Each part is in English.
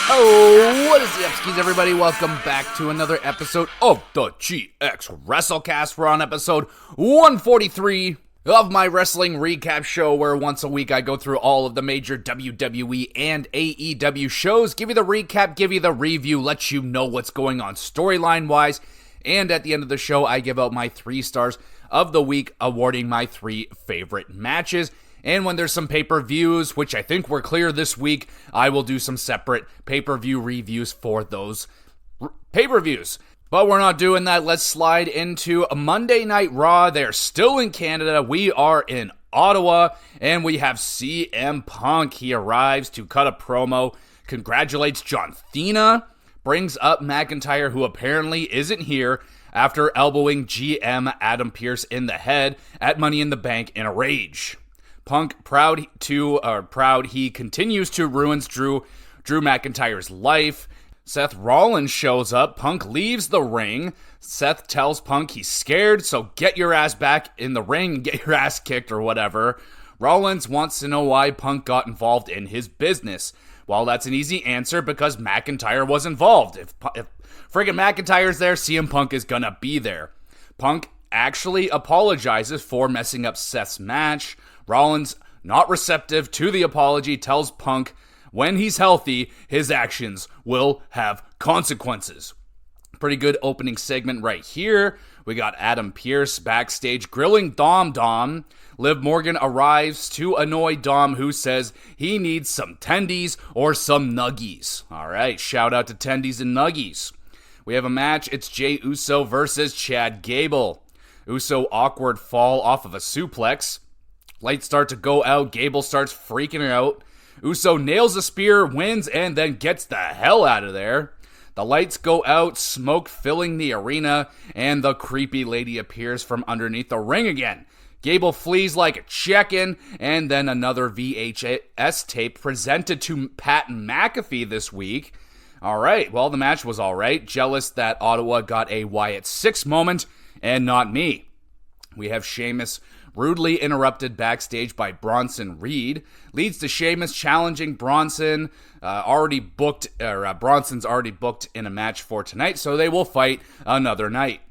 Oh, what is the Epskis, everybody? Welcome back to another episode of the GXWrestleCast. We're on episode 143 of my wrestling recap show, where once a week I go through all of the major WWE and AEW shows, give you the recap, give you the review, let you know what's going on storyline-wise, and at the end of the show, I give out my 3 stars of the week, awarding my 3 favorite matches. And when there's some pay-per-views, which I think were clear this week, I will do some separate pay-per-view reviews for those pay-per-views. But we're not doing that. Let's slide into a Monday Night Raw. They're still in Canada. We are in Ottawa, and we have CM Punk. He arrives to cut a promo, congratulates John Cena, brings up McIntyre, who apparently isn't here, after elbowing GM Adam Pearce in the head at Money in the Bank in a rage. Punk, proud he continues to ruin Drew McIntyre's life. Seth Rollins shows up. Punk leaves the ring. Seth tells Punk he's scared, so get your ass back in the ring and get your ass kicked or whatever. Rollins wants to know why Punk got involved in his business. Well, that's an easy answer, because McIntyre was involved. If friggin' McIntyre's there, CM Punk is gonna be there. Punk actually apologizes for messing up Seth's match. Rollins, not receptive to the apology, tells Punk when he's healthy, his actions will have consequences. Pretty good opening segment right here. We got Adam Pearce backstage grilling Dom. Liv Morgan arrives to annoy Dom, who says he needs some tendies or some nuggies. All right, shout out to tendies and nuggies. We have a match. It's Jey Uso versus Chad Gable. Uso awkward fall off of a suplex. Lights start to go out. Gable starts freaking out. Uso nails a spear, wins, and then gets the hell out of there. The lights go out, smoke filling the arena, and the creepy lady appears from underneath the ring again. Gable flees like a chicken, and then another VHS tape presented to Pat McAfee this week. Alright, well, the match was alright. Jealous that Ottawa got a Wyatt 6 moment, and not me. We have Sheamus rudely interrupted backstage by Bronson Reed, leads to Sheamus challenging Bronson, Bronson's already booked in a match for tonight, so they will fight another night.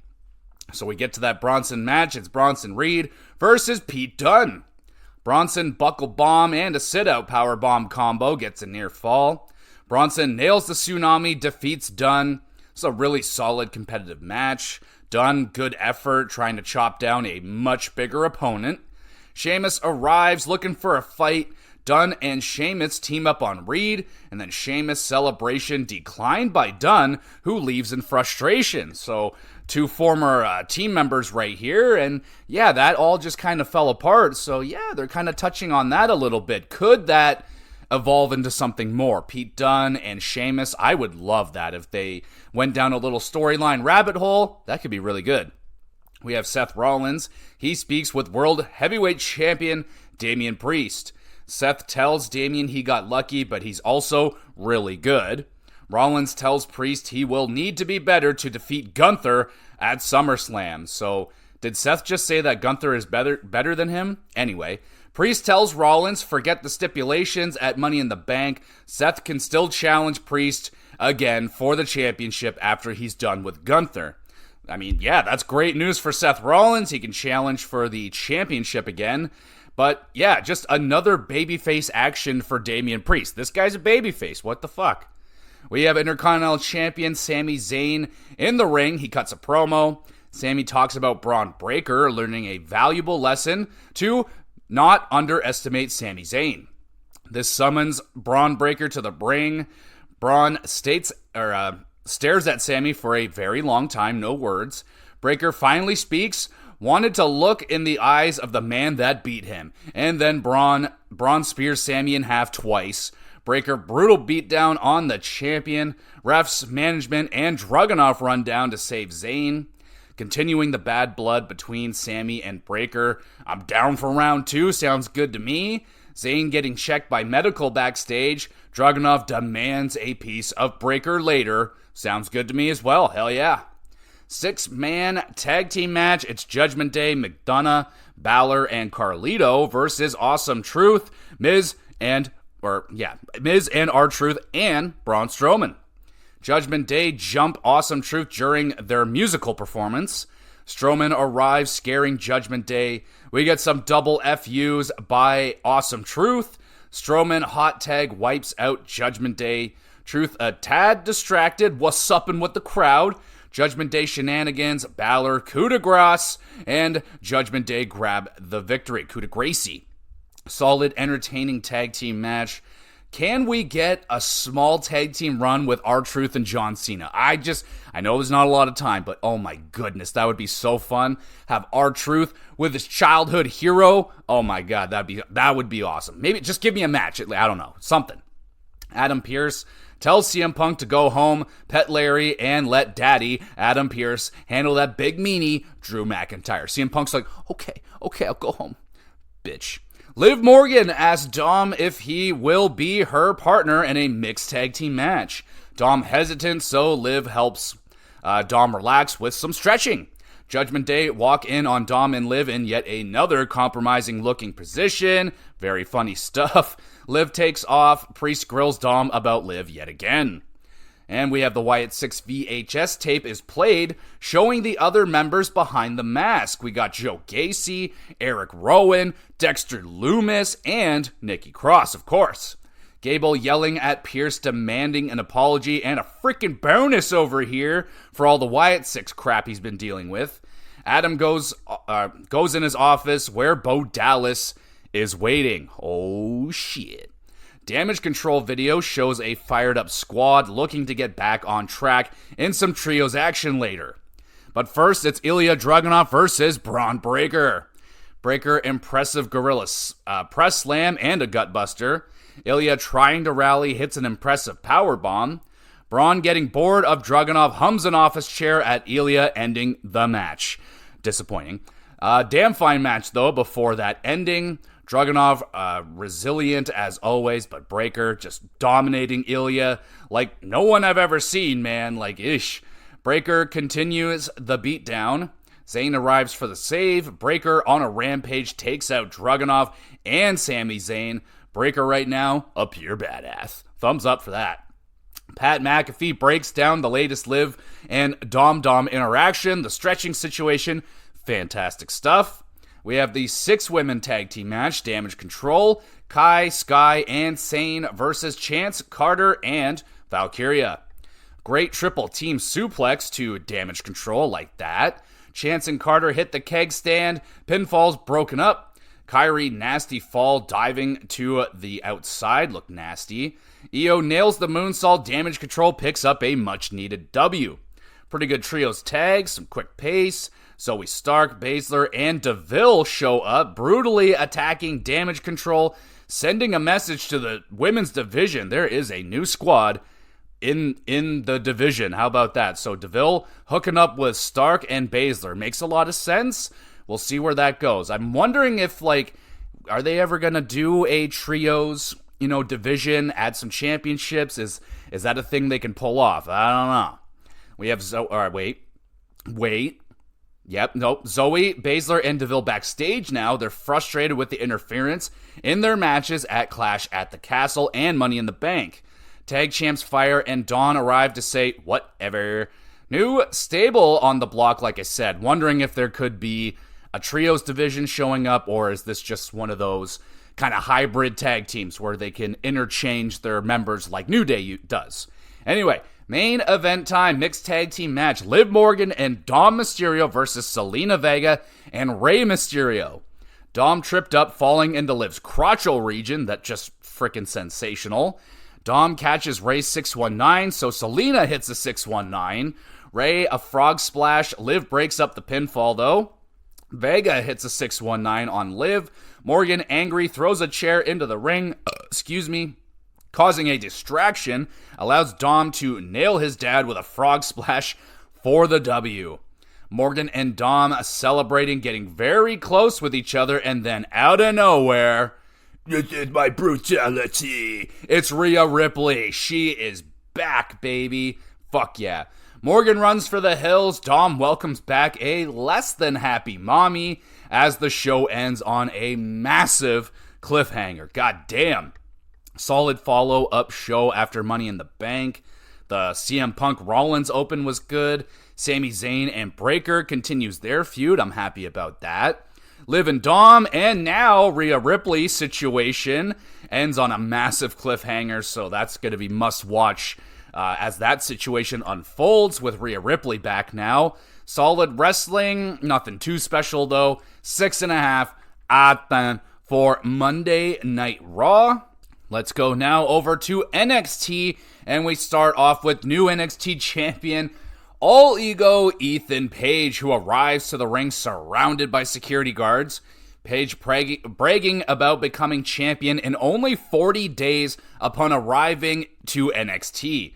So we get to that Bronson match. It's Bronson Reed versus Pete Dunne. Bronson buckle bomb and a sit-out power bomb combo, gets a near fall. Bronson nails the tsunami, defeats Dunne. It's a really solid competitive match. Dunne, good effort, trying to chop down a much bigger opponent. Sheamus arrives looking for a fight. Dunne and Sheamus team up on Reed, and then Sheamus' celebration declined by Dunne, who leaves in frustration. So, 2 former team members right here, and yeah, that all just kind of fell apart. So yeah, they're kind of touching on that a little bit. Could that evolve into something more? Pete Dunne and Sheamus, I would love that. If they went down a little storyline rabbit hole, that could be really good. We have Seth Rollins. He speaks with World Heavyweight Champion Damian Priest. Seth tells Damian he got lucky, but he's also really good. Rollins tells Priest he will need to be better to defeat Gunther at SummerSlam. So, did Seth just say that Gunther is better than him? Anyway, Priest tells Rollins, forget the stipulations at Money in the Bank. Seth can still challenge Priest again for the championship after he's done with Gunther. I mean, yeah, that's great news for Seth Rollins. He can challenge for the championship again. But yeah, just another babyface action for Damian Priest. This guy's a babyface. What the fuck? We have Intercontinental Champion Sami Zayn in the ring. He cuts a promo. Sami talks about Braun Breaker learning a valuable lesson to not underestimate Sami Zayn. This summons Braun Breaker to the ring. Braun stares at Sami for a very long time, no words. Breaker finally speaks, wanted to look in the eyes of the man that beat him. And then Braun spears Sami in half twice. Breaker brutal beatdown on the champion. Refs, management, and Dragunov run down to save Zayn. Continuing the bad blood between Sami and Breaker. I'm down for round 2, sounds good to me. Zayn getting checked by medical backstage. Dragunov demands a piece of Breaker later. Sounds good to me as well, hell yeah. 6-man tag team match. It's Judgment Day, McDonough, Balor, and Carlito versus Awesome Truth, Miz, and Miz and R-Truth and Braun Strowman. Judgment Day jump Awesome Truth during their musical performance. Strowman arrives, scaring Judgment Day. We get some double FUs by Awesome Truth. Strowman hot tag wipes out Judgment Day. Truth a tad distracted, was supping with the crowd. Judgment Day shenanigans, Balor coup de grace, and Judgment Day grab the victory. Coup de gracie. Solid, entertaining tag team match. Can we get a small tag team run with R-Truth and John Cena? I know there's not a lot of time, but oh my goodness, that would be so fun. Have R-Truth with his childhood hero. Oh my god, that would be awesome. Maybe just give me a match. I don't know, something. Adam Pearce tells CM Punk to go home, pet Larry, and let Daddy, Adam Pearce, handle that big meanie, Drew McIntyre. CM Punk's like, okay, I'll go home. Bitch. Liv Morgan asks Dom if he will be her partner in a mixed tag team match. Dom hesitant, so Liv helps Dom relax with some stretching. Judgment Day walk in on Dom and Liv in yet another compromising looking position. Very funny stuff. Liv takes off. Priest grills Dom about Liv yet again. And we have the Wyatt 6 VHS tape is played, showing the other members behind the mask. We got Joe Gacy, Eric Rowan, Dexter Loomis, and Nikki Cross, of course. Gable yelling at Pierce, demanding an apology and a freaking bonus over here for all the Wyatt 6 crap he's been dealing with. Adam goes in his office where Bo Dallas is waiting. Oh, shit. Damage Control video shows a fired-up squad looking to get back on track in some trios action later. But first, it's Ilya Dragunov versus Braun Breaker. Breaker, impressive gorilla press slam and a gutbuster. Ilya trying to rally, hits an impressive powerbomb. Braun getting bored of Dragunov, hums an office chair at Ilya, ending the match. Disappointing. Damn fine match, though, before that ending. Dragunov, resilient as always, but Breaker just dominating Ilya like no one I've ever seen, man. Like, ish. Breaker continues the beatdown. Zayn arrives for the save. Breaker on a rampage takes out Dragunov and Sami Zayn. Breaker right now, a pure badass. Thumbs up for that. Pat McAfee breaks down the latest Liv and Dom interaction, the stretching situation. Fantastic stuff. We have the 6-women tag team match, Damage Control, Kai, Sky, and Sane versus Chance, Carter, and Valkyria. Great triple team suplex to Damage Control like that. Chance and Carter hit the keg stand, pinfall's broken up. Kyrie, nasty fall, diving to the outside, looked nasty. Io nails the moonsault, Damage Control picks up a much-needed W. Pretty good trios tag, some quick pace. Zoe Stark, Baszler, and DeVille show up, brutally attacking Damage Control, sending a message to the women's division. There is a new squad in the division. How about that? So DeVille hooking up with Stark and Baszler. Makes a lot of sense. We'll see where that goes. I'm wondering if, are they ever going to do a trios, division, add some championships? Is that a thing they can pull off? I don't know. We have Zoe. All right, wait. Yep, nope. Zoe, Baszler, and DeVille backstage now. They're frustrated with the interference in their matches at Clash at the Castle and Money in the Bank. Tag champs Fire and Dawn arrive to say, whatever. New stable on the block, like I said. Wondering if there could be a trios division showing up, or is this just one of those kind of hybrid tag teams where they can interchange their members like New Day does. Anyway, main event time, mixed tag team match. Liv Morgan and Dom Mysterio versus Selena Vega and Rey Mysterio. Dom tripped up, falling into Liv's crotchal region. That just freaking sensational. Dom catches Rey 619, so Selena hits a 619. Rey a frog splash. Liv breaks up the pinfall though. Vega hits a 619 on Liv. Morgan, angry, throws a chair into the ring. Causing a distraction, allows Dom to nail his dad with a frog splash for the W. Morgan and Dom celebrating, getting very close with each other, and then out of nowhere, "This is my brutality." It's Rhea Ripley. She is back, baby. Fuck yeah. Morgan runs for the hills. Dom welcomes back a less than happy mommy as the show ends on a massive cliffhanger. God damn. Solid follow-up show after Money in the Bank. The CM Punk Rollins Open was good. Sami Zayn and Breakker continues their feud. I'm happy about that. Liv and Dom, and now Rhea Ripley situation ends on a massive cliffhanger, so that's going to be must-watch as that situation unfolds with Rhea Ripley back now. Solid wrestling, nothing too special though. 6.5 out of 10 for Monday Night Raw. Let's go now over to NXT, and we start off with new NXT champion, All Ego Ethan Page, who arrives to the ring surrounded by security guards. Page bragging about becoming champion in only 40 days upon arriving to NXT.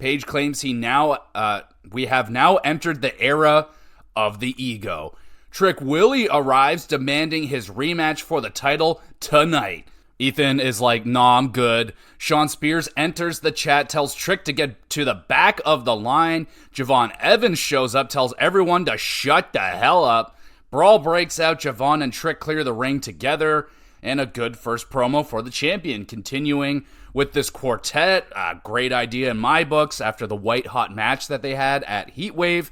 Page claims we have now entered the era of the ego. Trick Willie arrives demanding his rematch for the title tonight. Ethan is like, nah, I'm good. Sean Spears enters the chat, tells Trick to get to the back of the line. Javon Evans shows up, tells everyone to shut the hell up. Brawl breaks out, Javon and Trick clear the ring together, and a good first promo for the champion. Continuing with this quartet, a great idea in my books after the white hot match that they had at Heatwave.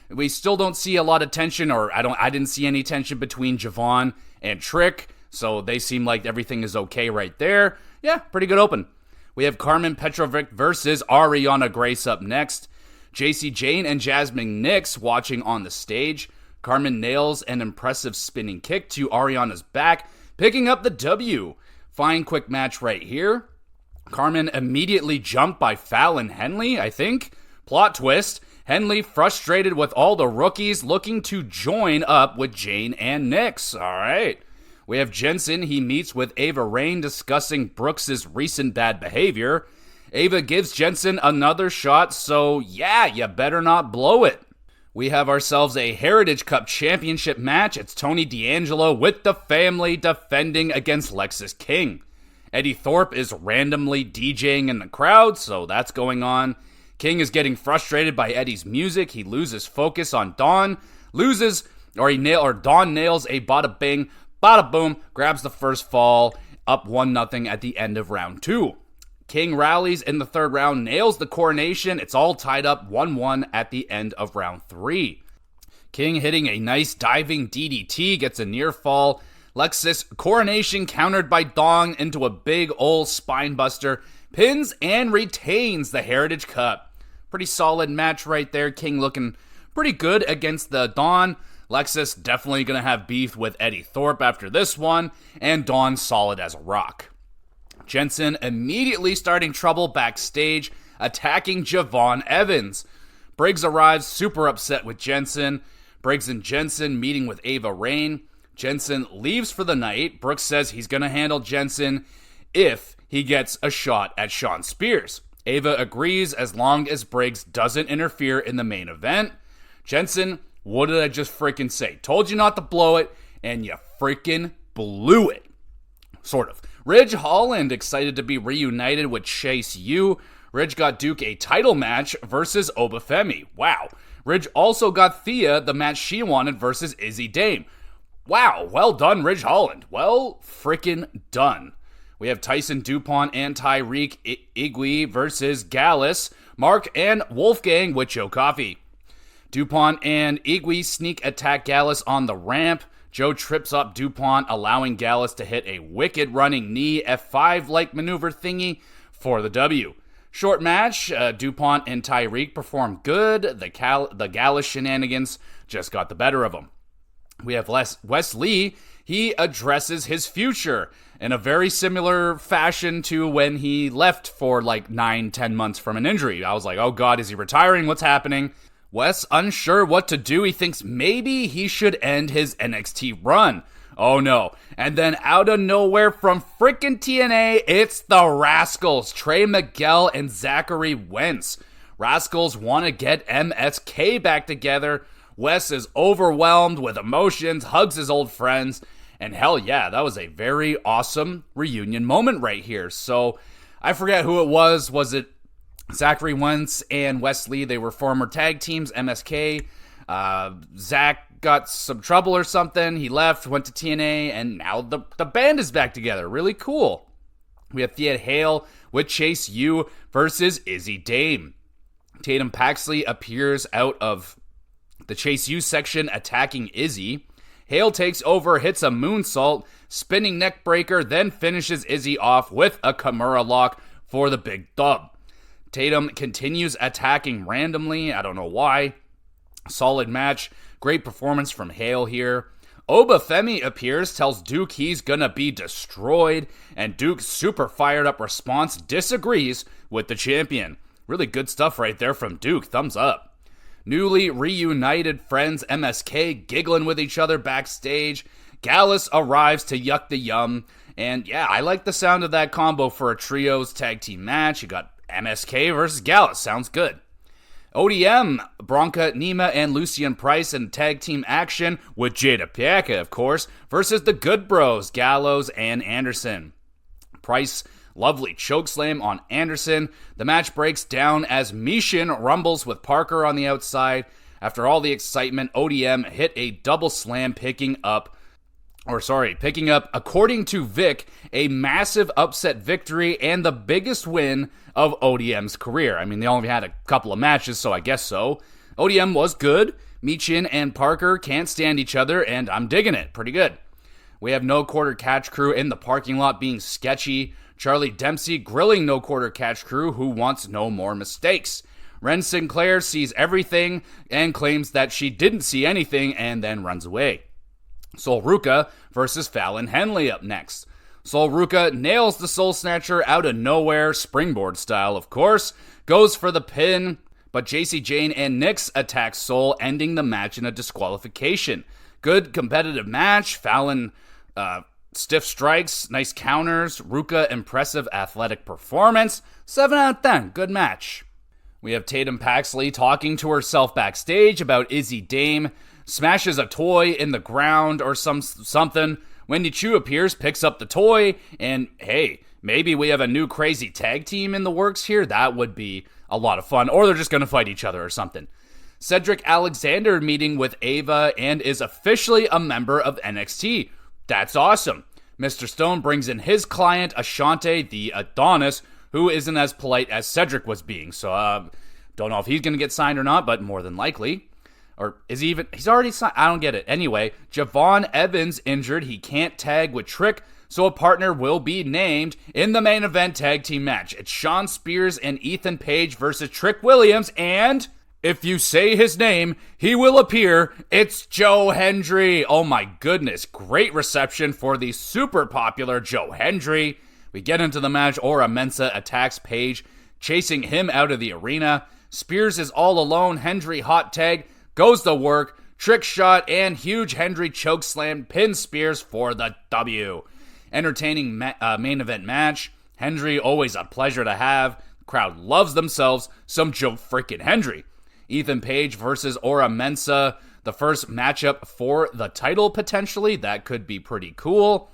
We still don't see a lot of tension, or I didn't see any tension between Javon and Trick. So they seem like everything is okay right there. Yeah, pretty good open. We have Carmen Petrovic versus Ariana Grace up next. JC Jane and Jasmine Nix watching on the stage. Carmen nails an impressive spinning kick to Ariana's back, picking up the W. Fine quick match right here. Carmen immediately jumped by Fallon Henley, I think. Plot twist. Henley frustrated with all the rookies looking to join up with Jane and Nix. All right. We have Jensen. He meets with Ava Raine discussing Brooks' recent bad behavior. Ava gives Jensen another shot, so yeah, you better not blow it. We have ourselves a Heritage Cup Championship match. It's Tony D'Angelo with the family defending against Lexis King. Eddie Thorpe is randomly DJing in the crowd, so that's going on. King is getting frustrated by Eddie's music. He loses focus on Dawn. Dawn nails a bada bing, bada boom, grabs the first fall, up 1-0 at the end of round 2. King rallies in the third round, nails the coronation. It's all tied up 1-1 at the end of round 3. King hitting a nice diving DDT, gets a near fall. Lexis coronation countered by Dong into a big ol' spine buster, pins and retains the Heritage Cup. Pretty solid match right there. King looking pretty good against the Dawn. Lexis definitely going to have beef with Eddie Thorpe after this one, and Dawn solid as a rock. Jensen immediately starting trouble backstage, attacking Javon Evans. Briggs arrives super upset with Jensen. Briggs and Jensen meeting with Ava Raine. Jensen leaves for the night. Brooks says he's going to handle Jensen if he gets a shot at Sean Spears. Ava agrees as long as Briggs doesn't interfere in the main event. Jensen, what did I just freaking say? Told you not to blow it, and you freaking blew it. Sort of. Ridge Holland excited to be reunited with Chase U. Ridge got Duke a title match versus Obafemi. Wow. Ridge also got Thea the match she wanted versus Izzy Dame. Wow, well done, Ridge Holland. Well freaking done. We have Tyson DuPont and Tyreek Igwe versus Gallus, Mark, and Wolfgang with Joe Coffey. DuPont and Igwe sneak attack Gallus on the ramp. Joe trips up DuPont, allowing Gallus to hit a wicked running knee F5-like maneuver thingy for the W. Short match, DuPont and Tyreek perform good. The Gallus shenanigans just got the better of them. We have Wes Lee. He addresses his future in a very similar fashion to when he left for like 9-10 months from an injury. I was like, oh God, is he retiring? What's happening? Wes, unsure what to do, he thinks maybe he should end his NXT run. Oh no. And then out of nowhere from frickin' TNA, it's the Rascals, Trey Miguel and Zachary Wentz. Rascals want to get MSK back together. Wes is overwhelmed with emotions, hugs his old friends, and hell yeah, that was a very awesome reunion moment right here. So I forget who it was. Was it Zachary Wentz and Wes Lee? They were former tag teams, MSK. Zach got some trouble or something. He left, went to TNA, and now the band is back together. Really cool. We have Thea Hale with Chase U versus Izzy Dame. Tatum Paxley appears out of the Chase U section attacking Izzy. Hale takes over, hits a moonsault, spinning neck breaker, then finishes Izzy off with a Kimura lock for the big dub. Tatum continues attacking randomly. I don't know why. Solid match. Great performance from Hale here. Obafemi appears, tells Duke he's gonna be destroyed, and Duke's super fired up response disagrees with the champion. Really good stuff right there from Duke. Thumbs up. Newly reunited friends MSK giggling with each other backstage. Gallus arrives to yuck the yum. And yeah, I like the sound of that combo for a trios tag team match. You got MSK versus Gallus. Sounds good. ODM, Bronca Nima and Lucian Price in tag team action with Jada Pieka, of course, versus the Good Bros, Gallows and Anderson. Price, lovely chokeslam on Anderson. The match breaks down as Mishin rumbles with Parker on the outside. After all the excitement, ODM hit a double slam picking up, according to Vic, a massive upset victory and the biggest win of ODM's career. I mean, they only had a couple of matches, so I guess so. ODM was good. Michin and Parker can't stand each other, and I'm digging it. Pretty good. We have No Quarter Catch Crew in the parking lot being sketchy. Charlie Dempsey grilling No Quarter Catch Crew, who wants no more mistakes. Ren Sinclair sees everything and claims that she didn't see anything and then runs away. Sol Ruka versus Fallon Henley up next. Sol Ruka nails the Soul Snatcher out of nowhere, springboard style of course, goes for the pin, but JC Jane and Nyx attack Sol, ending the match in a disqualification. Good competitive match. Fallon stiff strikes, nice counters. Ruka impressive athletic performance. 7 out of 10, good match. We have Tatum Paxley talking to herself backstage about Izzy Dame. Smashes a toy in the ground or something. Wendy Chu appears, picks up the toy, and hey, maybe we have a new crazy tag team in the works here. That would be a lot of fun. Or they're just going to fight each other or something. Cedric Alexander meeting with Ava and is officially a member of NXT. That's awesome. Mr. Stone brings in his client, Ashante, the Adonis, who isn't as polite as Cedric was being. So, don't know if he's going to get signed or not, but more than likely. Or is he even... He's already signed. I don't get it. Anyway, Javon Evans injured. He can't tag with Trick, so a partner will be named in the main event tag team match. It's Shawn Spears and Ethan Page versus Trick Williams, and if you say his name, he will appear. It's Joe Hendry. Oh my goodness. Great reception for the super popular Joe Hendry. We get into the match. Ora Mensa attacks Page, chasing him out of the arena. Spears is all alone. Hendry hot tag. Goes to work, trick shot, and huge Hendry chokeslam pins Spears for the W. Entertaining main event match. Hendry, always a pleasure to have. The crowd loves themselves some Joe freaking Hendry. Ethan Page versus Ora Mensa. The first matchup for the title, potentially. That could be pretty cool.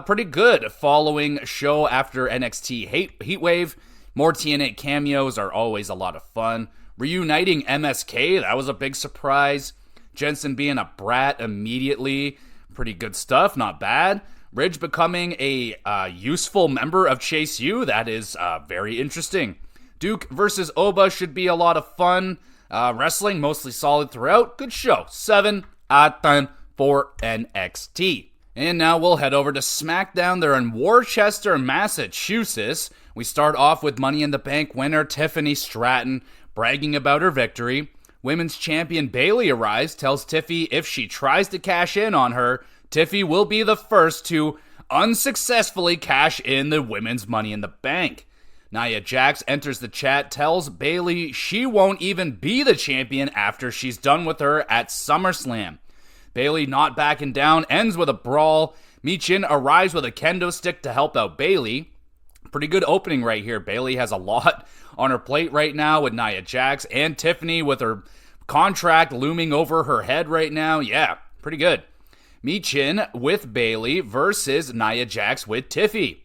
Pretty good following show after NXT Heatwave. More TNA cameos are always a lot of fun. Reuniting MSK, that was a big surprise. Jensen being a brat immediately. Pretty good stuff, not bad. Ridge becoming a useful member of Chase U, that is very interesting. Duke versus Oba should be a lot of fun. Wrestling, mostly solid throughout. Good show. 7 out of 10 for NXT. And now we'll head over to SmackDown. They're in Worcester, Massachusetts. We start off with Money in the Bank winner Tiffany Stratton bragging about her victory. Women's champion Bayley arrives, tells Tiffy if she tries to cash in on her, Tiffy will be the first to unsuccessfully cash in the women's Money in the Bank. Nia Jax enters the chat, tells Bayley she won't even be the champion after she's done with her at SummerSlam. Bayley not backing down, ends with a brawl. Michin arrives with a kendo stick to help out Bayley. Pretty good opening right here. Bayley has a lot on her plate right now with Nia Jax and Tiffany with her contract looming over her head right now. Yeah, pretty good. Michin with Bayley versus Nia Jax with Tiffy.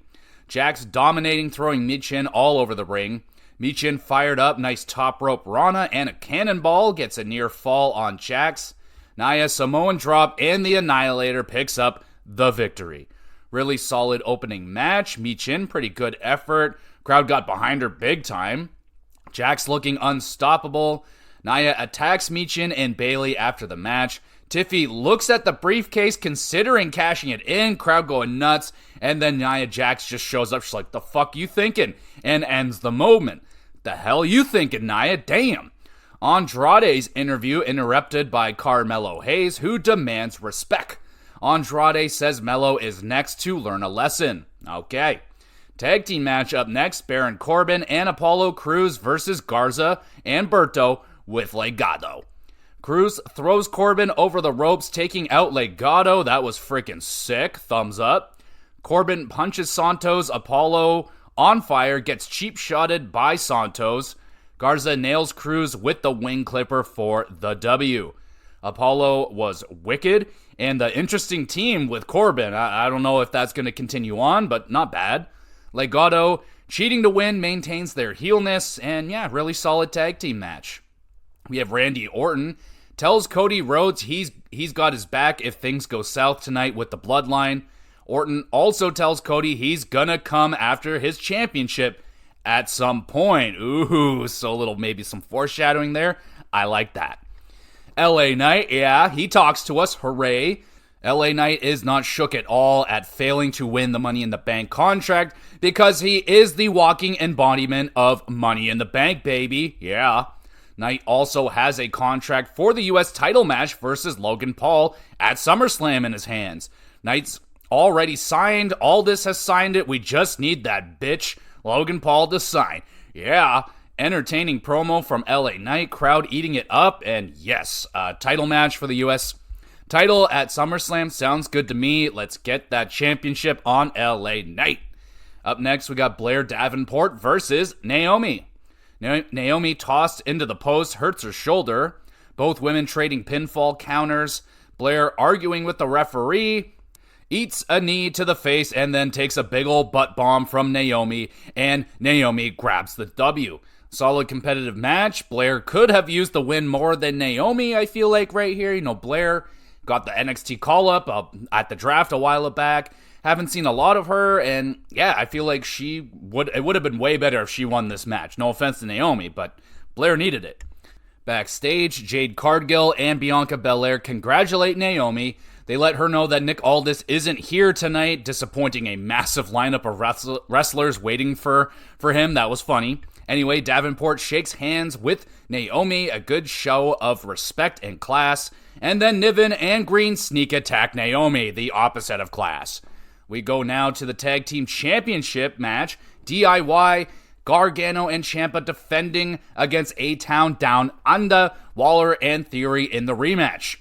Jax dominating, throwing Michin all over the ring. Michin fired up, nice top rope Rana and a cannonball, gets a near fall on Jax. Nia Samoan drop and the Annihilator picks up the victory. Really solid opening match. Michin, pretty good effort. Crowd got behind her big time. Jax looking unstoppable. Nia attacks Michin and Bayley after the match. Tiffy looks at the briefcase considering cashing it in. Crowd going nuts. And then Nia Jax just shows up. She's like, the fuck you thinking? And ends the moment. The hell you thinking, Nia? Damn. Andrade's interview interrupted by Carmelo Hayes, who demands respect. Andrade says Melo is next to learn a lesson. Okay. Tag team match up next, Baron Corbin and Apollo Crews versus Garza and Berto with Legado. Crews throws Corbin over the ropes, taking out Legado. That was freaking sick. Thumbs up. Corbin punches Santos. Apollo on fire, gets cheap shotted by Santos. Garza nails Crews with the wing clipper for the W. Apollo was wicked, and the interesting team with Corbin. I don't know if that's going to continue on, but not bad. Legado, cheating to win, maintains their heelness, and yeah, really solid tag team match. We have Randy Orton, tells Cody Rhodes he's got his back if things go south tonight with the Bloodline. Orton also tells Cody he's gonna come after his championship at some point. Ooh, so little, maybe some foreshadowing there. I like that. LA Knight, yeah, he talks to us, hooray. LA Knight is not shook at all at failing to win the Money in the Bank contract because he is the walking embodiment of Money in the Bank, baby. Yeah. Knight also has a contract for the U.S. title match versus Logan Paul at SummerSlam in his hands. Knight's already signed. Aldis has signed it. We just need that bitch Logan Paul to sign. Yeah. Entertaining promo from LA Knight. Crowd eating it up. And yes, title match for the U.S. title at SummerSlam sounds good to me. Let's get that championship on LA Knight. Up next, we got Blair Davenport versus Naomi. Naomi tossed into the post, hurts her shoulder. Both women trading pinfall counters. Blair arguing with the referee. Eats a knee to the face and then takes a big ol' butt bomb from Naomi. And Naomi grabs the W. Solid competitive match. Blair could have used the win more than Naomi, I feel like, right here. You know, Blair got the NXT call-up at the draft a while back. Haven't seen a lot of her, and yeah, I feel like it would have been way better if she won this match. No offense to Naomi, but Blair needed it. Backstage, Jade Cargill and Bianca Belair congratulate Naomi. They let her know that Nick Aldis isn't here tonight, disappointing a massive lineup of wrestlers waiting for him. That was funny. Anyway, Davenport shakes hands with Naomi, a good show of respect and class. And then Niven and Green sneak attack Naomi, the opposite of class. We go now to the Tag Team Championship match. DIY, Gargano and Ciampa defending against A-Town Down Under, Waller and Theory in the rematch.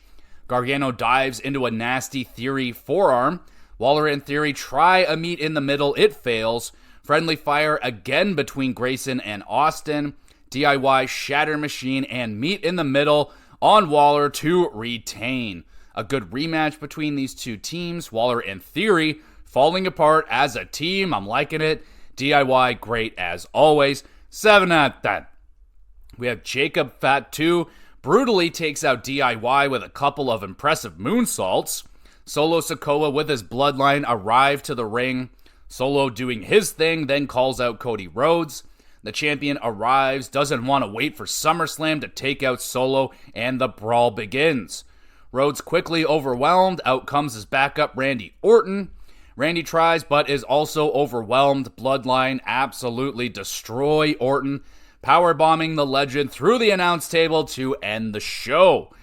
Gargano dives into a nasty Theory forearm. Waller and Theory try a meet in the middle. It fails. Friendly fire again between Grayson and Austin. DIY, Shatter Machine, and meet in the middle on Waller to retain. A good rematch between these two teams. Waller and Theory falling apart as a team. I'm liking it. DIY, great as always. 7 out of 10. We have Jacob Fatu brutally takes out DIY with a couple of impressive moonsaults. Solo Sikoa with his bloodline arrive to the ring. Solo doing his thing, then calls out Cody Rhodes. The champion arrives, doesn't want to wait for SummerSlam to take out Solo, and the brawl begins. Rhodes quickly overwhelmed. Out comes his backup, Randy Orton. Randy tries, but is also overwhelmed. Bloodline absolutely destroy Orton, powerbombing the legend through the announce table to end the show.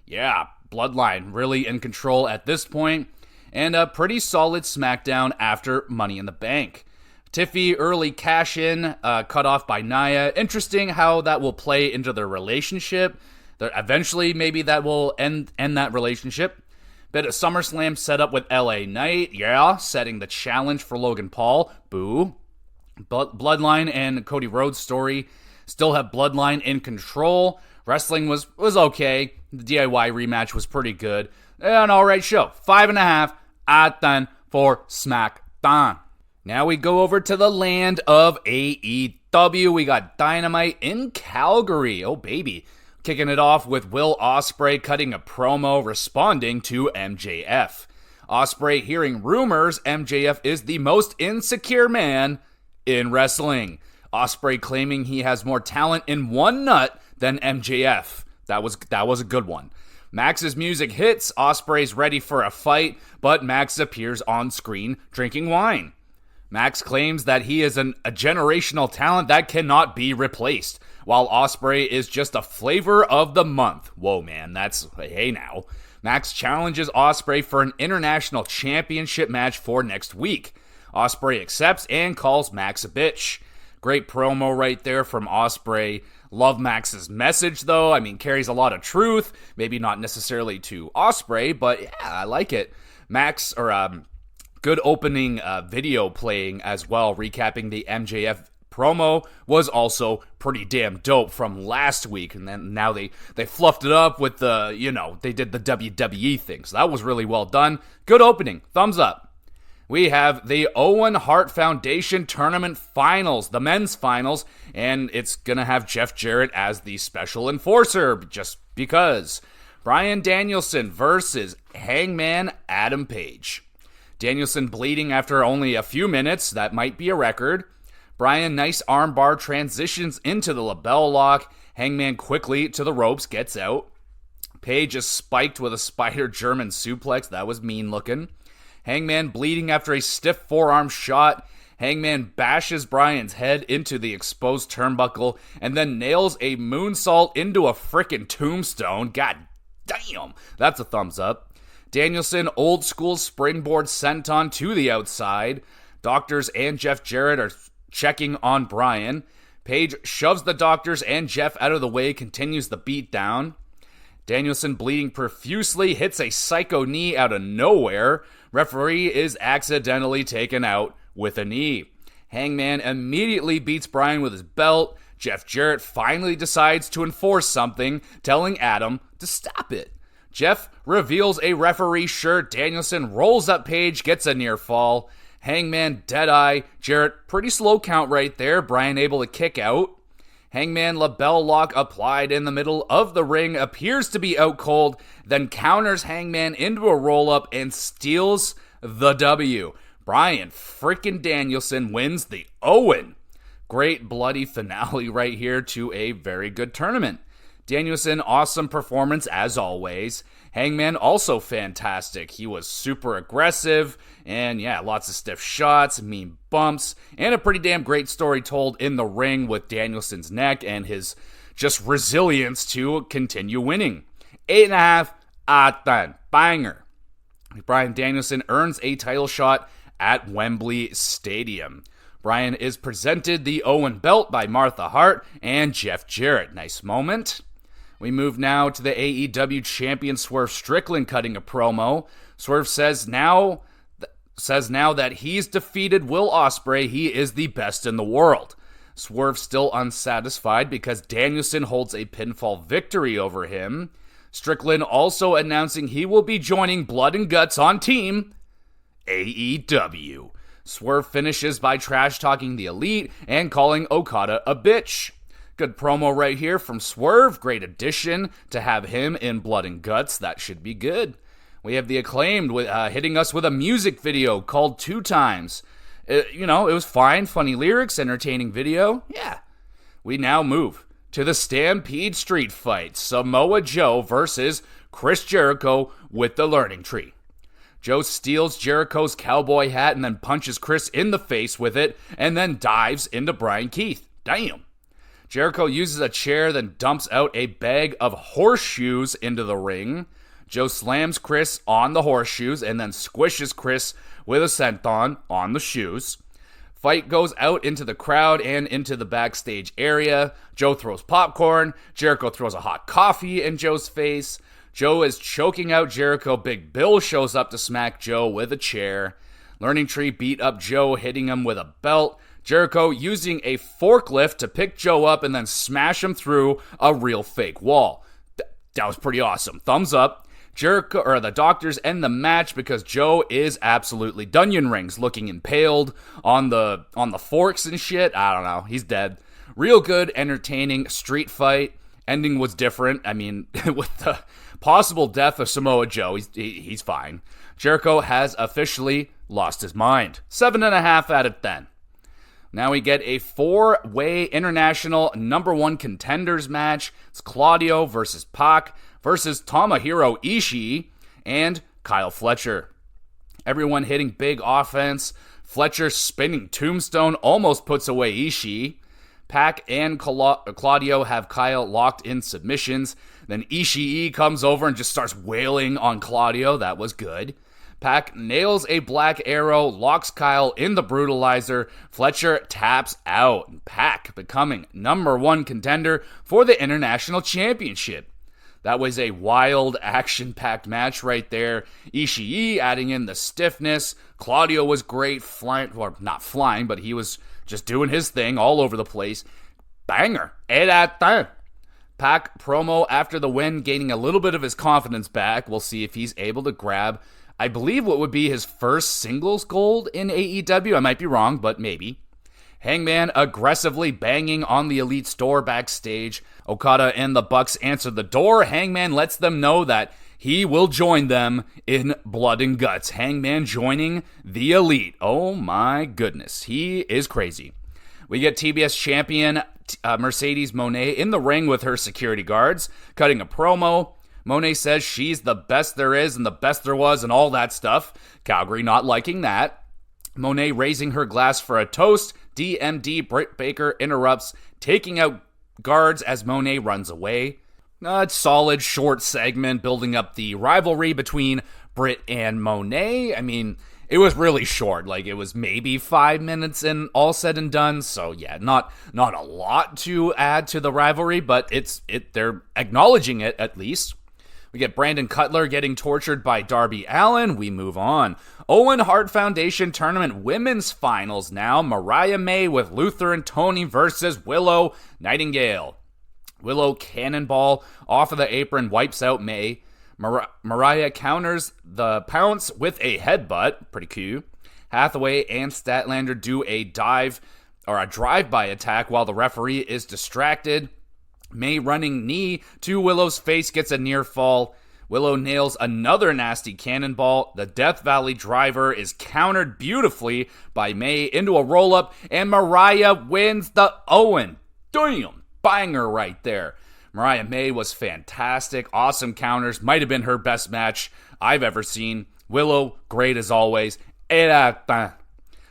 Yeah, Bloodline really in control at this point, and a pretty solid SmackDown after Money in the Bank. Tiffy early cash-in, cut off by Nia. Interesting how that will play into their relationship. Eventually, maybe that will end that relationship. Bit of SummerSlam set up with LA Knight. Yeah, setting the challenge for Logan Paul. Boo. Bloodline and Cody Rhodes' story still have Bloodline in control. Wrestling was okay. The DIY rematch was pretty good. An alright show. 5.5 out of 10 for SmackDown. Now we go over to the land of AEW. We got Dynamite in Calgary. Oh, baby. Kicking it off with Will Ospreay cutting a promo responding to MJF. Ospreay hearing rumors MJF is the most insecure man in wrestling. Ospreay claiming he has more talent in one nut than MJF. That was a good one. Max's music hits, Ospreay's ready for a fight, but Max appears on screen drinking wine. Max claims that he is a generational talent that cannot be replaced, while Ospreay is just a flavor of the month. Whoa, man, hey now. Max challenges Ospreay for an international championship match for next week. Ospreay accepts and calls Max a bitch. Great promo right there from Ospreay. Love Max's message, though. I mean, carries a lot of truth. Maybe not necessarily to Ospreay, but yeah, I like it. Max, good opening video playing as well, recapping the MJF promo was also pretty damn dope from last week. And then now they fluffed it up with they did the WWE thing. So that was really well done. Good opening. Thumbs up. We have the Owen Hart Foundation Tournament Finals, the men's finals, and it's going to have Jeff Jarrett as the special enforcer, just because. Bryan Danielson versus Hangman Adam Page. Danielson bleeding after only a few minutes, that might be a record. Bryan nice armbar transitions into the label lock. Hangman quickly to the ropes, gets out. Page is spiked with a spider German suplex, that was mean looking. Hangman bleeding after a stiff forearm shot. Hangman bashes Bryan's head into the exposed turnbuckle and then nails a moonsault into a frickin' tombstone. God damn, that's a thumbs up. Danielson old school springboard senton to the outside. Doctors and Jeff Jarrett are checking on Bryan. Page shoves the Doctors and Jeff out of the way, continues the beatdown. Danielson bleeding profusely hits a psycho knee out of nowhere. Referee is accidentally taken out with a knee. Hangman immediately beats Bryan with his belt. Jeff Jarrett finally decides to enforce something, telling Adam to stop it. Jeff reveals a referee shirt. Danielson rolls up Page, gets a near fall. Hangman deadeye. Jarrett pretty slow count right there. Bryan able to kick out. Hangman label lock applied in the middle of the ring, appears to be out cold, then counters Hangman into a roll-up and steals the W. Bryan freaking Danielson wins the Owen. Great bloody finale right here to a very good tournament. Danielson, awesome performance as always. Hangman also fantastic. He was super aggressive and yeah, lots of stiff shots, mean bumps, and a pretty damn great story told in the ring with Danielson's neck and his just resilience to continue winning. 8.5 out of 10. Banger. Bryan Danielson earns a title shot at Wembley Stadium. Bryan is presented the Owen belt by Martha Hart and Jeff Jarrett. Nice moment. We move now to the AEW champion Swerve Strickland cutting a promo. Swerve says now that he's defeated Will Ospreay, he is the best in the world. Swerve still unsatisfied because Danielson holds a pinfall victory over him. Strickland also announcing he will be joining Blood and Guts on Team AEW. Swerve finishes by trash-talking the Elite and calling Okada a bitch. Good promo right here from Swerve. Great addition to have him in Blood and Guts. That should be good. We have the Acclaimed hitting us with a music video called Two Times. It was fine, funny lyrics, entertaining video. Yeah. We now move to the Stampede Street fight. Samoa Joe versus Chris Jericho with the Learning Tree. Joe steals Jericho's cowboy hat and then punches Chris in the face with it and then dives into Brian Keith. Damn. Jericho uses a chair, then dumps out a bag of horseshoes into the ring. Joe slams Chris on the horseshoes and then squishes Chris with a senton on the shoes. Fight goes out into the crowd and into the backstage area. Joe throws popcorn. Jericho throws a hot coffee in Joe's face. Joe is choking out Jericho. Big Bill shows up to smack Joe with a chair. Learning Tree beat up Joe, hitting him with a belt. Jericho using a forklift to pick Joe up and then smash him through a real fake wall. That was pretty awesome. Thumbs up. Jericho or the Doctors end the match because Joe is absolutely Dunyan Rings, looking impaled on the forks and shit. I don't know. He's dead. Real good, entertaining street fight. Ending was different. I mean, with the possible death of Samoa Joe, he's fine. Jericho has officially lost his mind. 7.5 out of 10. Now we get a 4-way international number 1 contenders match. It's Claudio versus Pac versus Tomohiro Ishii and Kyle Fletcher. Everyone hitting big offense. Fletcher spinning tombstone almost puts away Ishii. Pac and Claudio have Kyle locked in submissions. Then Ishii comes over and just starts wailing on Claudio. That was good. Pac nails a black arrow, locks Kyle in the brutalizer. Fletcher taps out. Pac becoming number 1 contender for the International Championship. That was a wild, action-packed match right there. Ishii adding in the stiffness. Claudio was great, not flying, but he was just doing his thing all over the place. Banger. 8 out of 10. Pac promo after the win, gaining a little bit of his confidence back. We'll see if he's able to grab, I believe, what would be his first singles gold in AEW. I might be wrong, but maybe. Hangman aggressively banging on the Elite's door backstage. Okada and the Bucks answer the door. Hangman lets them know that he will join them in Blood and Guts. Hangman joining the Elite. Oh my goodness. He is crazy. We get TBS champion Mercedes Moné in the ring with her security guards, cutting a promo. Moné says she's the best there is and the best there was and all that stuff. Calgary not liking that. Moné raising her glass for a toast. DMD Britt Baker interrupts, taking out guards as Moné runs away. A solid short segment building up the rivalry between Britt and Moné. I mean, it was really short. Like, it was maybe 5 minutes and all said and done. So yeah, not a lot to add to the rivalry, but they're acknowledging it at least. We get Brandon Cutler getting tortured by Darby Allin. We move on. Owen Hart Foundation Tournament Women's Finals now. Mariah May with Luther and Tony versus Willow Nightingale. Willow cannonball off of the apron, wipes out May. Mariah counters the pounce with a headbutt. Pretty cool. Hathaway and Statlander do a drive-by attack while the referee is distracted. May running knee to Willow's face gets a near fall. Willow nails another nasty cannonball. The Death Valley driver is countered beautifully by May into a roll-up, and Mariah wins the Owen. Damn, banger right there. Mariah May was fantastic. Awesome counters. Might have been her best match I've ever seen. Willow, great as always. 8 out of 10.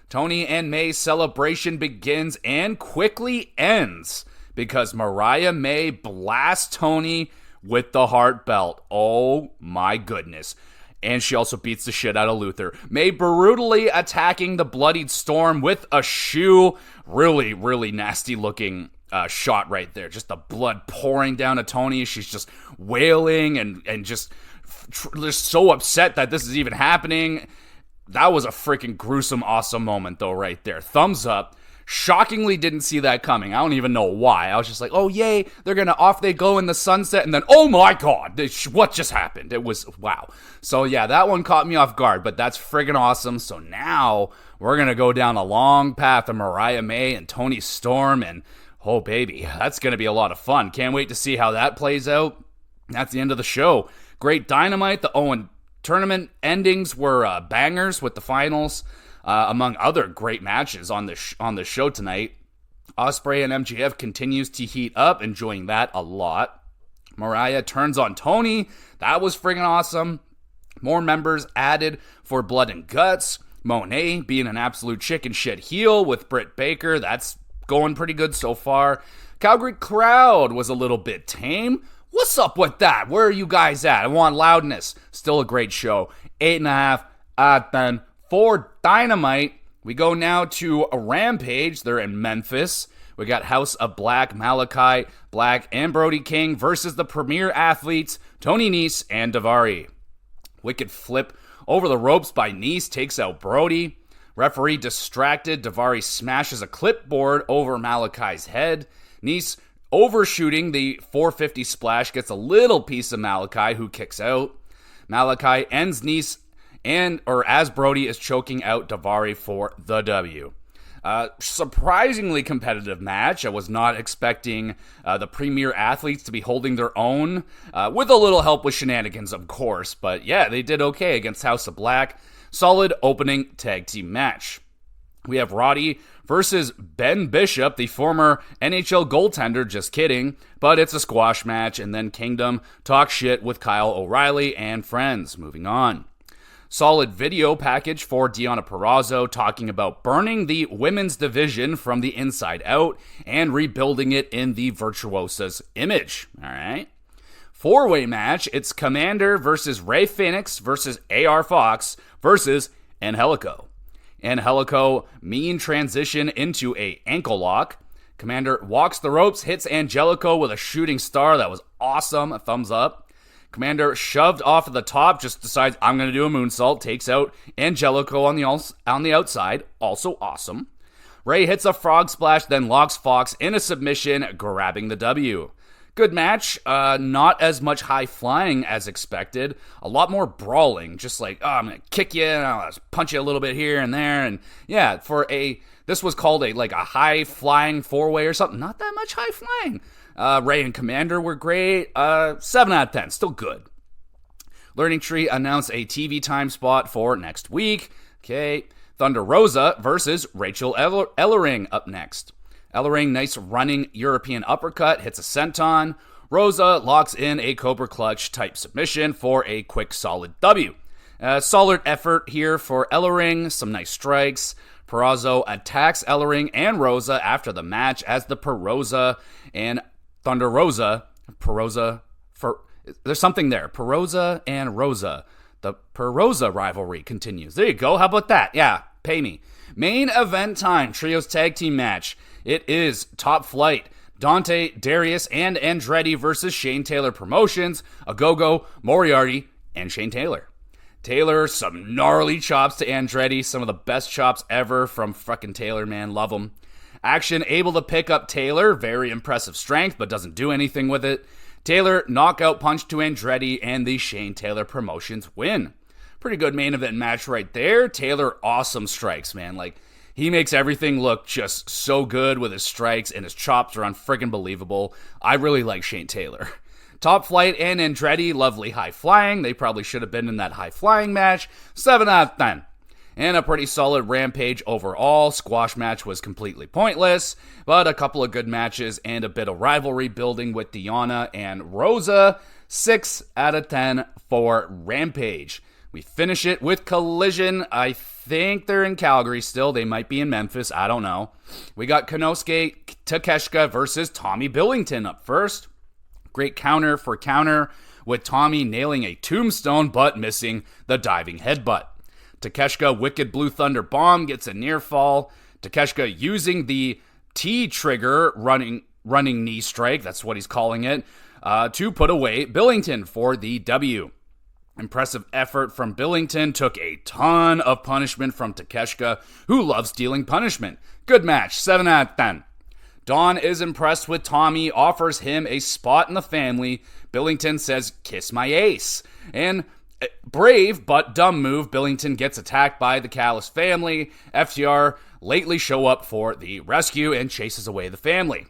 Tony and May's celebration begins and quickly ends because Mariah May blasts Tony with the Heart Belt. Oh my goodness. And she also beats the shit out of Luther. May brutally attacking the Bloodied Storm with a shoe. Really, really nasty looking shot right there. Just the blood pouring down to Tony. She's just wailing and just so upset that this is even happening. That was a freaking gruesome, awesome moment though right there. Thumbs up. Shockingly didn't see that coming. I don't even know why. I was just like, oh yay, off they go in the sunset, and then, oh my god, what just happened? It was, wow. So yeah, that one caught me off guard, but that's friggin' awesome. So now, we're gonna go down a long path of Mariah May and Toni Storm, and oh baby, that's gonna be a lot of fun. Can't wait to see how that plays out. That's the end of the show. Great Dynamite. The Owen tournament endings were bangers with the finals. Among other great matches on the show tonight. Ospreay and MJF continues to heat up, enjoying that a lot. Mariah turns on Tony. That was friggin' awesome. More members added for Blood and Guts. Monet being an absolute chicken shit heel with Britt Baker. That's going pretty good so far. Calgary crowd was a little bit tame. What's up with that? Where are you guys at? I want loudness. Still a great show. 8.5 out of 10. For Dynamite, we go now to a Rampage. They're in Memphis. We got House of Black, Malachi Black, and Brody King versus the premier athletes, Tony Nese and Daivari. Wicked flip over the ropes by Nese, takes out Brody. Referee distracted. Daivari smashes a clipboard over Malachi's head. Nese overshooting the 450 splash, gets a little piece of Malachi, who kicks out. Malachi ends Nese as Brody is choking out Daivari for the W. Surprisingly competitive match. I was not expecting the premier athletes to be holding their own, with a little help with shenanigans, of course. But yeah, they did okay against House of Black. Solid opening tag team match. We have Roddy versus Ben Bishop, the former NHL goaltender. Just kidding. But it's a squash match, and then Kingdom talk shit with Kyle O'Reilly and friends. Moving on. Solid video package for Deonna Purrazzo talking about burning the women's division from the inside out and rebuilding it in the Virtuosa's image. All right. 4-way match. It's Commander versus Rey Fenix versus AR Fox versus Angelico. Angelico mean transition into a ankle lock. Commander walks the ropes, hits Angelico with a shooting star. That was awesome. A thumbs up. Commander shoved off of the top, just decides, I'm going to do a moonsault, takes out Angelico on the outside, also awesome. Rey hits a frog splash, then locks Fox in a submission, grabbing the W. Good match, not as much high flying as expected, a lot more brawling, just like, oh, I'm going to kick you, and I'll punch you a little bit here and there, and yeah, this was called a high flying 4-way or something, not that much high flying. Rey and Commander were great. 7 out of 10. Still good. Learning Tree announced a TV time spot for next week. Okay. Thunder Rosa versus Rachel Ellering up next. Ellering, nice running European uppercut, hits a senton. Rosa locks in a Cobra Clutch type submission for a quick solid W. Solid effort here for Ellering. Some nice strikes. Purrazzo attacks Ellering and Rosa after the match as the Purrazzo and Thunder Rosa, there's something there. Purrazzo and Rosa. The Purrazzo rivalry continues. There you go. How about that? Yeah, pay me. Main event time. Trios tag team match. It is Top Flight. Dante, Darius, and Andretti versus Shane Taylor Promotions. Agogo, Moriarty, and Shane Taylor. Taylor, some gnarly chops to Andretti. Some of the best chops ever from fucking Taylor, man. Love them. Action able to pick up Taylor. Very impressive strength, but doesn't do anything with it. Taylor, knockout punch to Andretti, and the Shane Taylor Promotions win. Pretty good main event match right there. Taylor, awesome strikes, man. He makes everything look just so good with his strikes, and his chops are unfriggin' believable. I really like Shane Taylor. Top Flight and Andretti, lovely high flying. They probably should have been in that high flying match. 7 out of 10. And a pretty solid Rampage overall. Squash match was completely pointless, but a couple of good matches and a bit of rivalry building with Deonna and Rosa. 6 out of 10 for Rampage. We finish it with Collision. I think they're in Calgary still. They might be in Memphis. I don't know. We got Konosuke Takeshita versus Tommy Billington up first. Great counter for counter with Tommy nailing a tombstone but missing the diving headbutt. Takeshita Wicked Blue Thunder Bomb gets a near fall. Takeshita using the T-trigger running knee strike, that's what he's calling it, to put away Billington for the W. Impressive effort from Billington, took a ton of punishment from Takeshita, who loves dealing punishment. Good match, 7 out of 10. Dawn is impressed with Tommy, offers him a spot in the family. Billington says, kiss my ace. And brave but dumb move, Billington gets attacked by the Callis family. FTR lately show up for the rescue and chases away the family.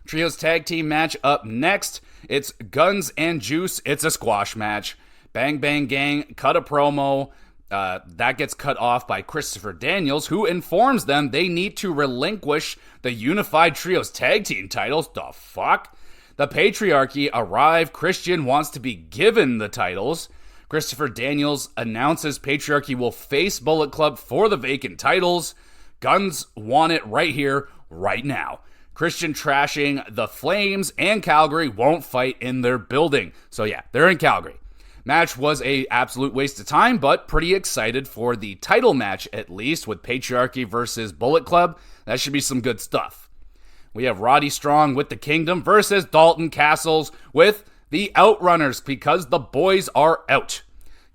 Trios tag team match up next. It's Guns and Juice. It's a squash match. Bang Bang Gang cut a promo. That gets cut off by Christopher Daniels, who informs them they need to relinquish the Unified Trios tag team titles. The fuck? The Patriarchy arrive. Christian wants to be given the titles. Christopher Daniels announces Patriarchy will face Bullet Club for the vacant titles. Guns want it right here, right now. Christian trashing the Flames and Calgary won't fight in their building. So yeah, they're in Calgary. Match was a absolute waste of time, but pretty excited for the title match at least with Patriarchy versus Bullet Club. That should be some good stuff. We have Roddy Strong with the Kingdom versus Dalton Castles with the Outrunners because the boys are out.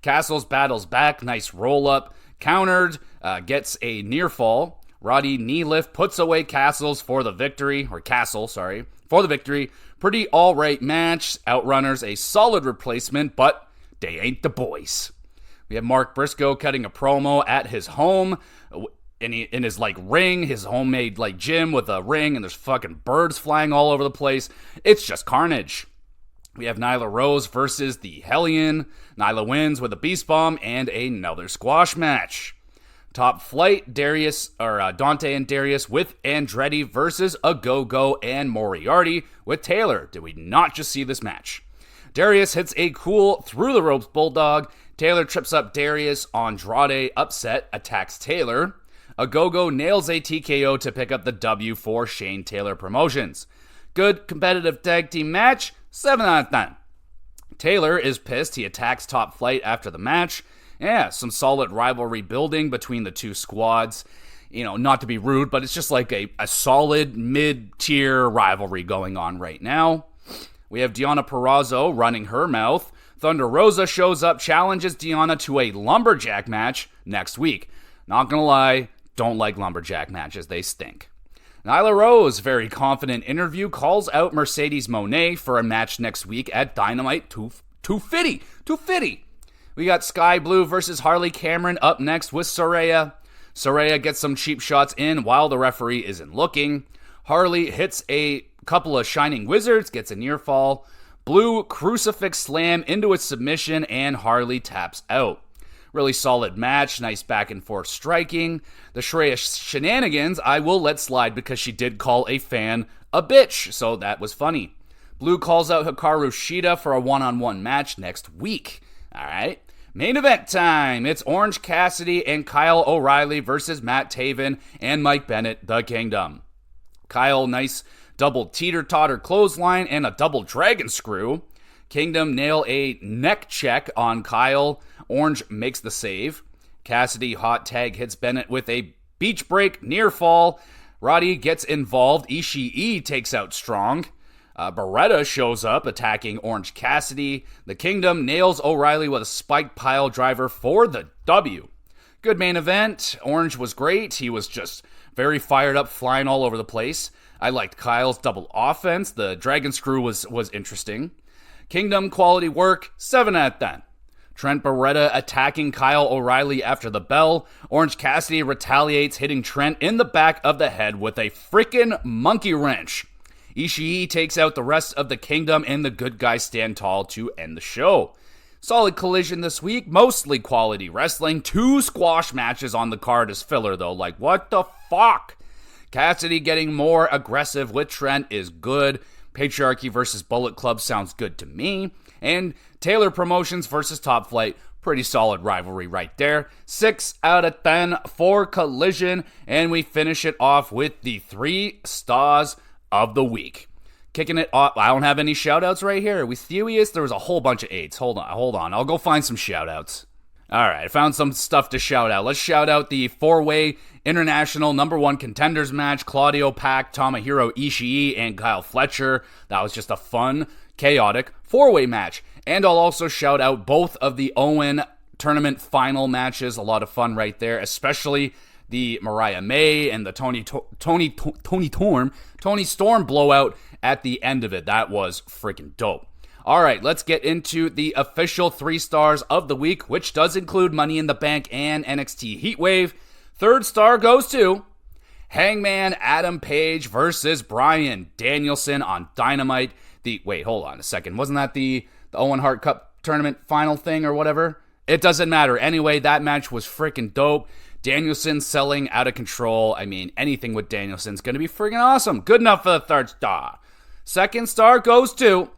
Castles battles back, nice roll up, countered, gets a near fall. Roddy knee lift puts away Castles for the victory, for the victory. Pretty alright match. Outrunners a solid replacement, but they ain't the boys. We have Mark Briscoe cutting a promo at his home in his like ring, his homemade like gym with a ring, and there's fucking birds flying all over the place. It's just carnage. We have Nyla Rose versus the Hellion. Nyla wins with a Beast Bomb and another squash match. Top Flight, Dante and Darius with Andretti versus Ogogo and Moriarty with Taylor. Did we not just see this match? Darius hits a cool through the ropes bulldog. Taylor trips up Darius. Andrade upset, attacks Taylor. Ogogo nails a TKO to pick up the W for Shane Taylor Promotions. Good competitive tag team match, 7 out of 10. Taylor is pissed. He attacks Top Flight after the match. Yeah, some solid rivalry building between the two squads. You know, not to be rude, but it's just like a solid mid-tier rivalry going on right now. We have Deonna Purrazzo running her mouth. Thunder Rosa shows up, challenges Deonna to a lumberjack match next week. Not gonna lie, don't like lumberjack matches. They stink. Nyla Rose, very confident interview, calls out Mercedes Moné for a match next week at Dynamite 250. We got Sky Blue versus Harley Cameron up next with Saraya. Saraya gets some cheap shots in while the referee isn't looking. Harley hits a couple of Shining Wizards, gets a near fall. Blue crucifix slam into a submission, and Harley taps out. Really solid match, nice back and forth striking. The Shreya shenanigans I will let slide because she did call a fan a bitch, so that was funny. Blue calls out Hikaru Shida for a one-on-one match next week. Alright, main event time. It's Orange Cassidy and Kyle O'Reilly versus Matt Taven and Mike Bennett, the Kingdom. Kyle, nice double teeter-totter clothesline and a double dragon screw. Kingdom nail a neck check on Kyle. Orange makes the save. Cassidy hot tag hits Bennett with a beach break near fall. Roddy gets involved. Ishii takes out Strong. Beretta shows up attacking Orange Cassidy. The Kingdom nails O'Reilly with a spike pile driver for the W. Good main event. Orange was great. He was just very fired up, flying all over the place. I liked Kyle's double offense. The Dragon Screw was interesting. Kingdom quality work, 7 out of 10. Trent Beretta attacking Kyle O'Reilly after the bell. Orange Cassidy retaliates, hitting Trent in the back of the head with a freaking monkey wrench. Ishii takes out the rest of the Kingdom, and the good guys stand tall to end the show. Solid collision this week, mostly quality wrestling. 2 squash matches on the card as filler, though. Like, what the fuck? Cassidy getting more aggressive with Trent is good. Patriarchy versus Bullet Club sounds good to me. And Taylor Promotions versus Top Flight, pretty solid rivalry right there. 6 out of 10 for Collision. And we finish it off with the 3 stars of the week. Kicking it off, I don't have any shoutouts right here. Are we serious? There was a whole bunch of 8s. Hold on. I'll go find some shoutouts. Alright, I found some stuff to shout out. Let's shout out the 4-way international #1 contenders match. Claudio Pac, Tomohiro Ishii, and Kyle Fletcher. That was just a fun, chaotic 4-way match. And I'll also shout out both of the Owen tournament final matches. A lot of fun right there, especially the Mariah May and the Tony Storm blowout at the end of it. That was freaking dope. All right, let's get into the official 3 stars of the week, which does include Money in the Bank and NXT Heatwave. 3rd star goes to Hangman Adam Page versus Bryan Danielson on Dynamite. Wait, hold on a second. Wasn't that the Owen Hart Cup tournament final thing or whatever? It doesn't matter. Anyway, that match was freaking dope. Danielson selling out of control. I mean, anything with Danielson's going to be freaking awesome. Good enough for the 3rd star. 2nd star goes to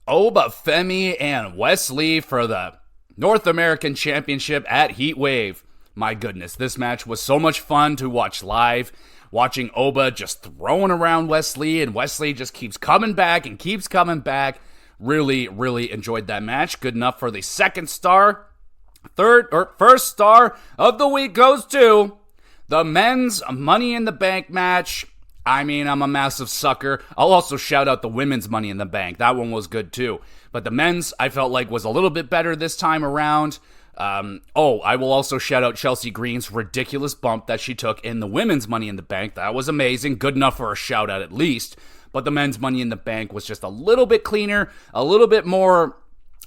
Oba Femi and Wesley for the North American Championship at Heatwave. My goodness, this match was so much fun to watch live. Watching Oba just throwing around Wesley, and Wesley just keeps coming back and keeps coming back. Really, really enjoyed that match. Good enough for the 2nd star. 1st star of the week goes to the men's Money in the Bank match. I mean, I'm a massive sucker. I'll also shout out the women's Money in the Bank. That one was good too. But the men's, I felt like, was a little bit better this time around. I will also shout out Chelsea Green's ridiculous bump that she took in the women's Money in the Bank. That was amazing. Good enough for a shout out at least. But the men's Money in the Bank was just a little bit cleaner, a little bit more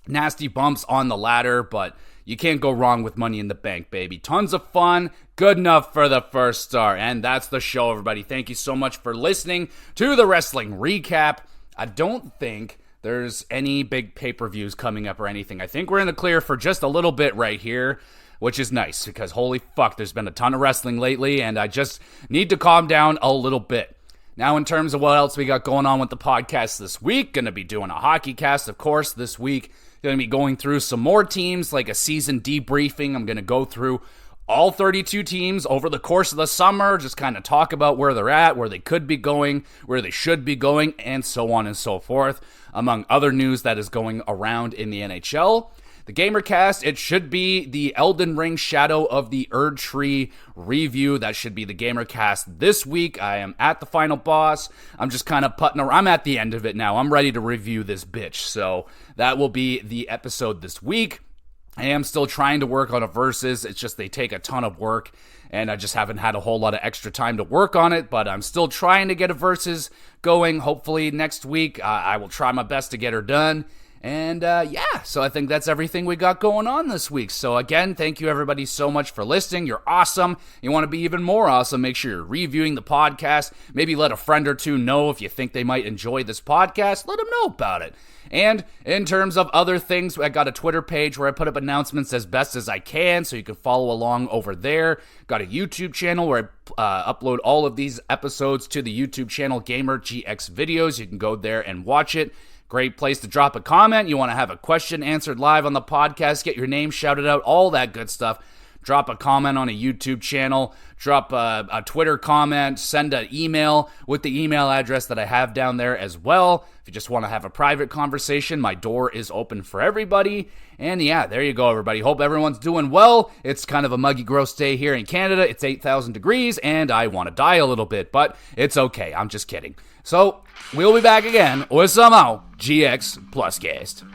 nasty bumps on the ladder. But You can't go wrong with Money in the Bank, baby. Tons of fun. Good enough for the first star. And that's the show, everybody. Thank you so much for listening to the wrestling recap. I don't think there's any big pay-per-views coming up or anything. I think we're in the clear for just a little bit right here, which is nice because holy fuck, there's been a ton of wrestling lately, and I just need to calm down a little bit. Now, in terms of what else we got going on with the podcast this week, going to be doing a hockey cast, of course, this week. Going to be going through some more teams, like a season debriefing. I'm going to go through all 32 teams over the course of the summer, just kind of talk about where they're at, where they could be going, where they should be going, and so on and so forth, among other news that is going around in the NHL. The GamerCast, it should be the Elden Ring Shadow of the Erdtree review. That should be the GamerCast this week. I am at the final boss. I'm just kind of putting around. I'm at the end of it now. I'm ready to review this bitch. So that will be the episode this week. I am still trying to work on a Versus. It's just they take a ton of work, and I just haven't had a whole lot of extra time to work on it, but I'm still trying to get a Versus going. Hopefully next week, I will try my best to get her done. And so I think that's everything we got going on this week. So again, thank you everybody so much for listening. You're awesome. You want to be even more awesome, make sure you're reviewing the podcast. Maybe let a friend or two know if you think they might enjoy this podcast. Let them know about it. And in terms of other things, I got a Twitter page where I put up announcements as best as I can, so you can follow along over there. Got a YouTube channel where I upload all of these episodes to the YouTube channel Gamer GX Videos. You can go there and watch it. Great place to drop a comment. You want to have a question answered live on the podcast, get your name shouted out, all that good stuff. Drop a comment on a YouTube channel, drop a Twitter comment, send an email with the email address that I have down there as well. If you just want to have a private conversation, my door is open for everybody. And yeah, there you go, everybody. Hope everyone's doing well. It's kind of a muggy, gross day here in Canada. It's 8,000 degrees, and I want to die a little bit, but it's okay. I'm just kidding. So, we'll be back again with some more GX Plus Cast.